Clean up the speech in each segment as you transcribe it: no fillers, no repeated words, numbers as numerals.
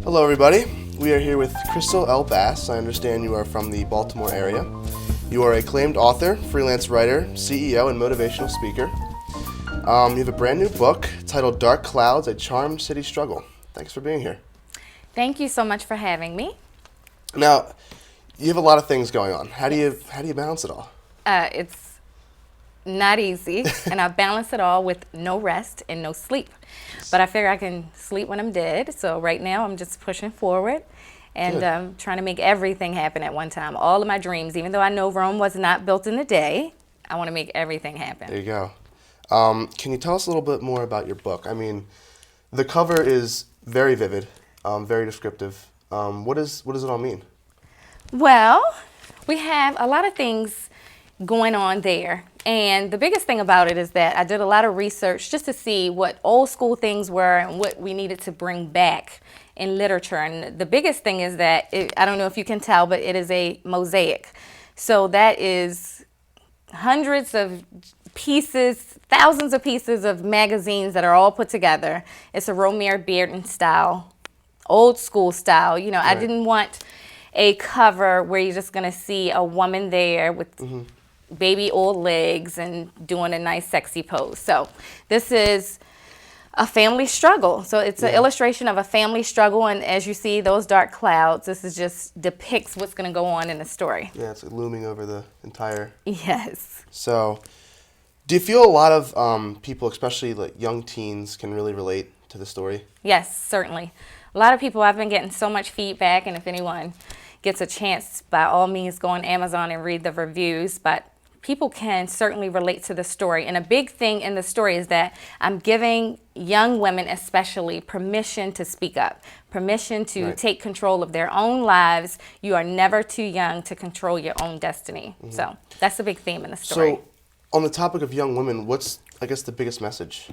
Hello everybody, we are here with Crystal L. Bass. I understand you are from the Baltimore area. You are a acclaimed author, freelance writer, CEO, and motivational speaker. You have a brand new book titled Dark Clouds, A Charmed City Struggle. Thanks for being here. Thank you so much for having me. Now, you have a lot of things going on. How do you balance it all? It's not easy, and I balance it all with no rest and no sleep. But I figure I can sleep when I'm dead, so right now I'm just pushing forward and trying to make everything happen at one time. All of my dreams, even though I know Rome was not built in a day, I want to make everything happen. There you go. Can you tell us a little bit more about your book? I mean, the cover is very vivid, very descriptive. What does it all mean? Well, we have a lot of things going on there. And the biggest thing about it is that I did a lot of research just to see what old school things were and what we needed to bring back in literature. And the biggest thing is that, I don't know if you can tell, but it is a mosaic. So that is hundreds of pieces, thousands of pieces of magazines that are all put together. It's a Romare Bearden style, old school style. You know, Right. I didn't want a cover where you're just going to see a woman there with baby old legs and doing a nice sexy pose. So this is a family struggle. So it's an illustration of a family struggle, and as you see those dark clouds, this is just depicts what's going to go on in the story. Yeah, it's looming over the entire... Yes. So, do you feel a lot of people, especially like young teens, can really relate to the story? Yes, certainly. A lot of people, I've been getting so much feedback, and if anyone gets a chance, by all means, go on Amazon and read the reviews, but people can certainly relate to the story. And a big thing in the story is that I'm giving young women especially permission to speak up, permission to take control of their own lives. You are never too young to control your own destiny. So that's a big theme in the story. So, on the topic of young women, what's, I guess, the biggest message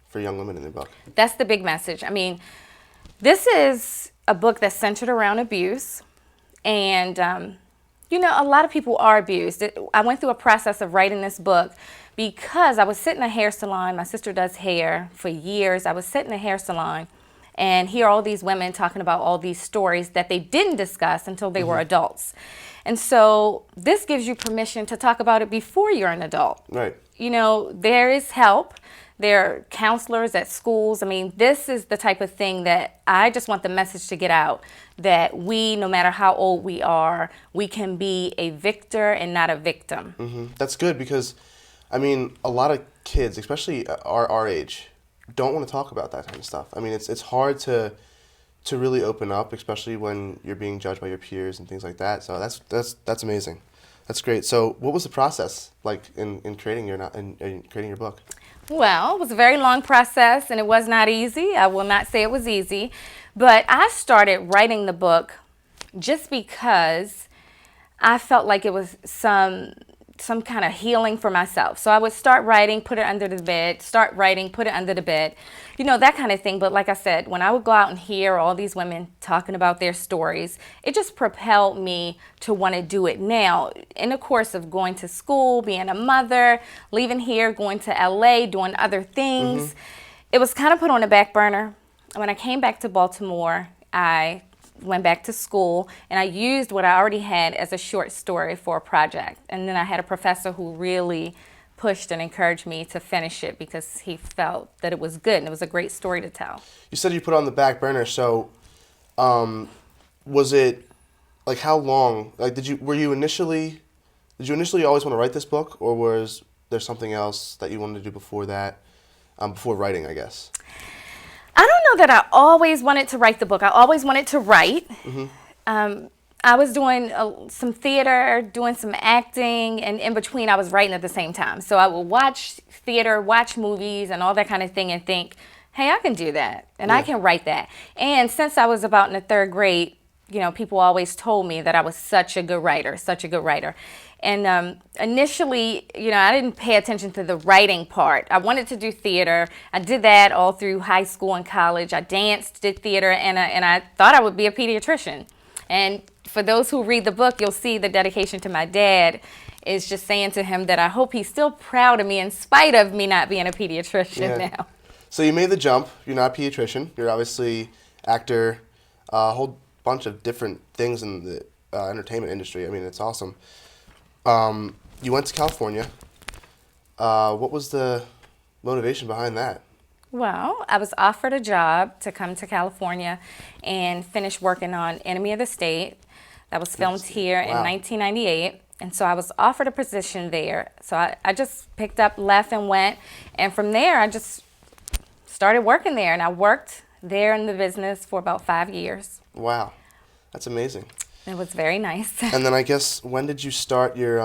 for young women in the book? That's the big message. I mean, this is a book that's centered around abuse. And, you know, a lot of people are abused. I went through a process of writing this book because I was sitting in a hair salon. My sister does hair for years. I was sitting in a hair salon and hear all these women talking about all these stories that they didn't discuss until they were adults. And so this gives you permission to talk about it before you're an adult. Right. You know, there is help. There are counselors at schools. I mean, this is the type of thing that I just want the message to get out, that we, no matter how old we are, we can be a victor and not a victim. That's good because, I mean, a lot of kids, especially our age, don't want to talk about that kind of stuff. I mean, it's hard to really open up, especially when you're being judged by your peers and things like that. So that's amazing. That's great. So what was the process like in creating your book? Well, it was a very long process and it was not easy. I will not say it was easy, but I started writing the book just because I felt like it was some kind of healing for myself. So I would start writing, put it under the bed, start writing, put it under the bed, you know, that kind of thing. But like I said, when I would go out and hear all these women talking about their stories, it just propelled me to want to do it. Now, in the course of going to school, being a mother, leaving here, going to LA, doing other things, it was kind of put on the back burner. When I came back to Baltimore, I went back to school and I used what I already had as a short story for a project. And then I had a professor who really pushed and encouraged me to finish it because he felt that it was good and it was a great story to tell. You said you put it on the back burner, so was it, like, how long, like, did you initially always want to write this book, or was there something else that you wanted to do before that, before writing, I guess? I don't know that I always wanted to write the book. I always wanted to write. I was doing some theater, doing some acting, and in between I was writing at the same time. So I would watch theater, watch movies, and all that kind of thing and think, hey, I can do that, and I can write that. And since I was about in the third grade, you know, people always told me that I was such a good writer, such a good writer. And initially, you know, I didn't pay attention to the writing part. I wanted to do theater. I did that all through high school and college. I danced, did theater, and I thought I would be a pediatrician. And for those who read the book, you'll see the dedication to my dad is just saying to him that I hope he's still proud of me in spite of me not being a pediatrician now. So you made the jump. You're not a pediatrician. You're obviously actor, a whole bunch of different things in the entertainment industry. I mean, it's awesome. You went to California. What was the motivation behind that? Well, I was offered a job to come to California and finish working on Enemy of the State. That was filmed here in Wow. 1998. And so I was offered a position there. So I just picked up, left, and went. And from there, I just started working there. And I worked there in the business for about 5 years. Wow, that's amazing. It was very nice. And then I guess when did you start your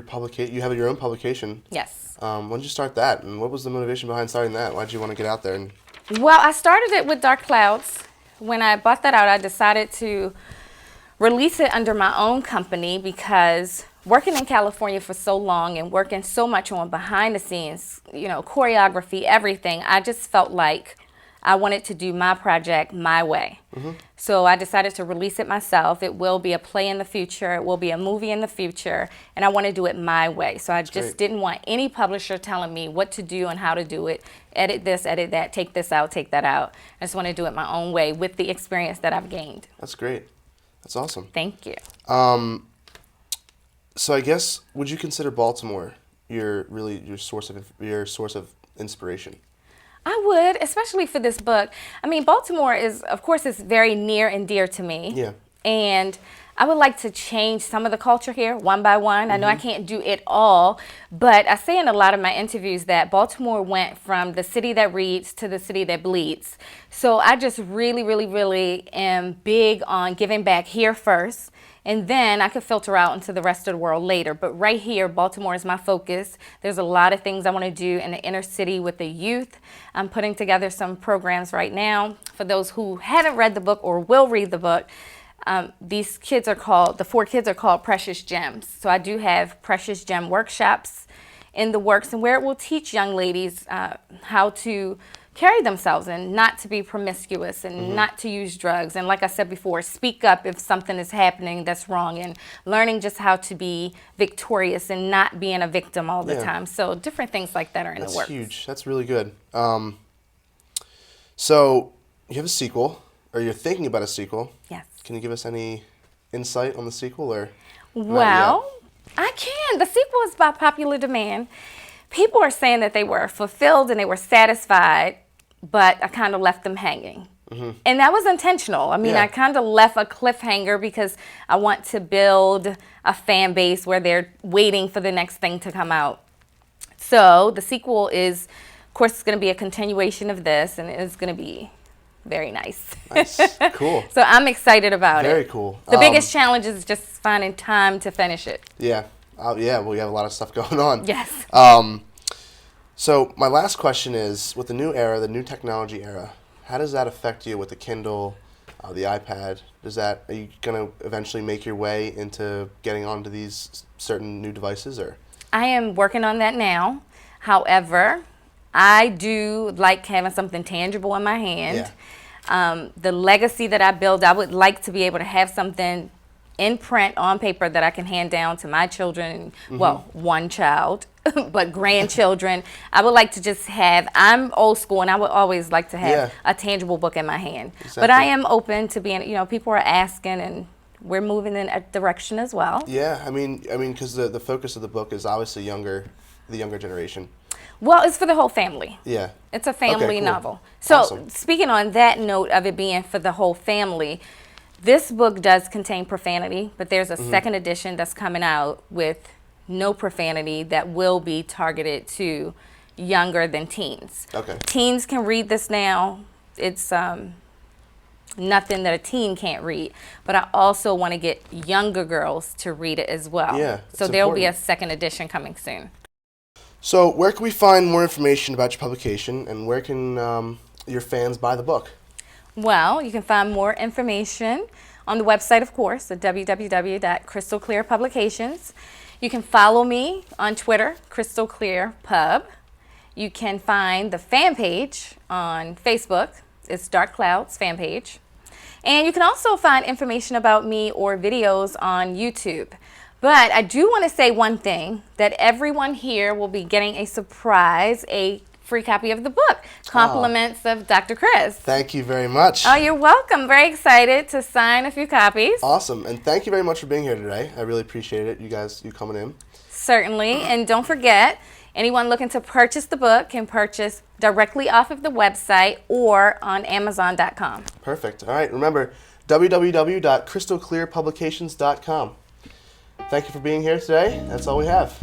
publication? You have your own publication. Yes. When did you start that, and what was the motivation behind starting that? Why did you want to get out there? And Well, I started it with Dark Clouds. When I bought that out, I decided to release it under my own company because working in California for so long and working so much on behind the scenes, choreography, everything, I just felt like I wanted to do my project my way. So I decided to release it myself. It will be a play in the future. It will be a movie in the future. And I want to do it my way. So I just great. didn't want any publisher telling me what to do and how to do it. Edit this, edit that, take this out, take that out. I just want to do it my own way with the experience that I've gained. that's great. That's awesome. Thank you. So I guess would you consider Baltimore your source of inspiration? I would, especially for this book. I mean, Baltimore is, of course, it's very near and dear to me. Yeah. And I would like to change some of the culture here one by one. I know I can't do it all, but I say in a lot of my interviews that Baltimore went from the city that reads to the city that bleeds. So I just really, really, really am big on giving back here first. And then I could filter out into the rest of the world later. But right here, Baltimore is my focus. There's a lot of things I want to do in the inner city with the youth. I'm putting together some programs right now. For those who haven't read the book or will read the book, the 4 kids are called Precious Gems. So I do have Precious Gem workshops in the works, and where it will teach young ladies how to carry themselves and not to be promiscuous and not to use drugs. And like I said before, speak up if something is happening that's wrong, and learning just how to be victorious and not being a victim all the Yeah. time. So different things like that are in That's the works. huge. That's really good. So you have a sequel, or you're thinking about a sequel. Yes. Can you give us any insight on the sequel, or? Well, I can. The sequel is by popular demand. People are saying that they were fulfilled and they were satisfied, but I kind of left them hanging. And that was intentional. I mean, Yeah. I kind of left a cliffhanger because I want to build a fan base where they're waiting for the next thing to come out. So the sequel is, of course, it's going to be a continuation of this, and it's going to be very nice. Nice. Cool. So I'm excited about it. Very cool. The biggest challenge is just finding time to finish it. Yeah. Yeah. Well, you have a lot of stuff going on. Yes. So my last question is, with the new era, the new technology era, how does that affect you with the Kindle, the iPad? Are you going to eventually make your way into getting onto these certain new devices, or? I am working on that now. However, I do like having something tangible in my hand. The legacy that I build, I would like to be able to have something in print on paper that I can hand down to my children. Well, one child, but grandchildren. I would like to just have, I'm old school, and I would always like to have a tangible book in my hand. But I am open to being, people are asking, and we're moving in a direction as well. Yeah, I mean, because the focus of the book is obviously the younger generation. Well, it's for the whole family. Yeah. It's a family cool. novel. So Awesome. speaking on that note of it being for the whole family, this book does contain profanity, but there's a second edition that's coming out with no profanity that will be targeted to younger than teens. Okay. Teens can read this now. It's nothing that a teen can't read, but I also want to get younger girls to read it as well. Yeah, So it's there will be a important. second edition coming soon. So where can we find more information about your publication, and where can your fans buy the book? Well, you can find more information on the website, of course, at www.crystalclearpublications. You can follow me on Twitter, Crystal Clear Pub. You can find the fan page on Facebook. It's Dark Clouds fan page. And you can also find information about me or videos on YouTube. But I do want to say one thing, that everyone here will be getting a surprise, a free copy of the book. Compliments of Dr. Chris. Thank you very much. Oh, you're welcome. Very excited to sign a few copies. Awesome. And thank you very much for being here today. I really appreciate it. You coming in. Certainly. And don't forget, anyone looking to purchase the book can purchase directly off of the website or on Amazon.com. Perfect. All right. Remember, www.crystalclearpublications.com. Thank you for being here today. That's all we have.